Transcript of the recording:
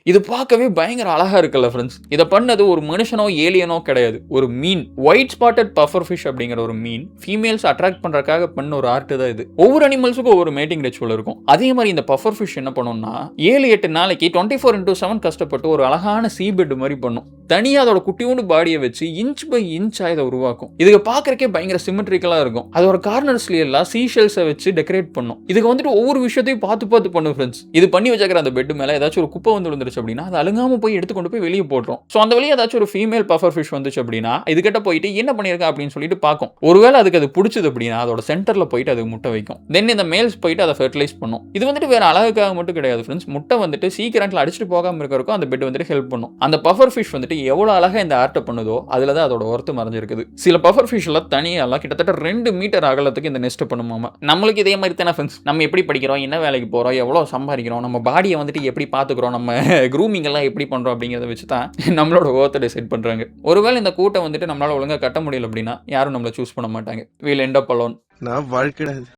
இது பார்க்கவே பயங்கர அழகா இருக்குல்ல ஃப்ரெண்ட்ஸ். இதை பண்ணது ஒரு மனுஷனோ ஏலியனோ கிடையாது, ஒரு மீன். ஒயிட் ஸ்பாட்டட் பஃபர் ஃபிஷ் அப்படிங்கிற ஒரு மீன் ஃபீமேல்ஸ் அட்ராக்ட் பண்றதுக்காக பண்ண ஒரு ஆர்ட் தான் இது. ஒவ்வொரு அனிமல்ஸுக்கும் ஒவ்வொரு மேட்டிங் ரிச்சுவல் இருக்கும். அதே மாதிரி இந்த பஃபர் ஃபிஷ் என்ன பண்ணும்னா 7-8 நாளைக்கு 24/7 கஷ்டப்பட்டு ஒரு அழகான சீ பெட் மாதிரி பண்ணும். தனியாக அதோட குட்டியோண்டு பாடியை வச்சு இன்ச் பை இன்ச் இதை உருவாக்கும். இதுக்கு பார்க்கறக்கே பயங்கர சிமெட்ரிக்கலாக இருக்கும். அதோட கார்னர்ஸ்ல எல்லாம் சீஷெல்ஸை வச்சு டெக்கரேட் பண்ணும். இதுக்கு வந்துட்டு ஒவ்வொரு விஷயத்தையும் பார்த்து பார்த்து பண்ணும் ஃப்ரெண்ட்ஸ். இது பண்ணி வச்சுக்கிற அந்த பெட் மேலே ஏதாச்சும் ஒரு குப்பை வந்து விழுந்துருச்சு அப்படின்னா அது அழுங்காம போய் எடுத்துக்கொண்டு போய் வெளியே போட்டுரும். ஸோ அந்த வழியாக ஏதாச்சும் ஒரு ஃபீமேல் பஃபர் ஃபிஷ் வந்துச்சு அப்படின்னா இதுகிட்ட போயிட்டு என்ன பண்ணியிருக்கா அப்படின்னு சொல்லிட்டு பார்க்கும். ஒருவேளை அதுக்கு அது பிடிச்சது அப்படின்னா அதோட சென்டர்ல போயிட்டு அது முட்டை வைக்கும். தென் இந்த மேல்ஸ் போயிட்டு அதை ஃபெர்டிலைஸ் பண்ணும். இது வந்துட்டு வேற அழகுக்காக மட்டும் கிடையாது ஃப்ரெண்ட்ஸ். முட்டை வந்துட்டு சீக்கிரத்தில் அடிச்சுட்டு போகாமல் இருக்கிறதுக்கும் அந்த பெட் வந்துட்டு ஹெல்ப் பண்ணும். அந்த பஃபர் ஃபிஷ் வந்துட்டு எவ்வளோ அழகாக இந்த ஆர்ட்டை பண்ணுதோ அதில் தான் அதோட ஒர்த்து மறைஞ்சிருக்குது. சில பஃபர் ஃபிஷ்லாம் தனியாக கிட்டத்தட்ட 2 மீட்டர் அகலத்துக்கு இந்த நெஸ்ட் பண்ணுமாமா. நம்மளுக்கு இதே மாதிரி தானே ஃப்ரெண்ட்ஸ். நம்ம எப்படி படிக்கிறோம், என்ன வேலைக்கு போகிறோம், எவ்வளோ சம்பாதிக்கிறோம், நம்ம பாடியை வந்துட்டு எப்படி பார்த்துக்கிறோம், நம்ம க்ரூமிங் எல்லாம் எப்படி பண்ணுறோம் அப்படிங்கிறத வச்சு தான் நம்மளோட ஒர்த்தை டிசைட் பண்ணுறாங்க. ஒருவேளை இந்த கூட்டம் வந்துட்டு நம்மளால் ஒழுங்காக கட்ட முடியல அப்படின்னா யாரும் நம்மளை சூஸ் பண்ண மாட்டாங்க. We'll end up alone. நான் வாழ்க்கை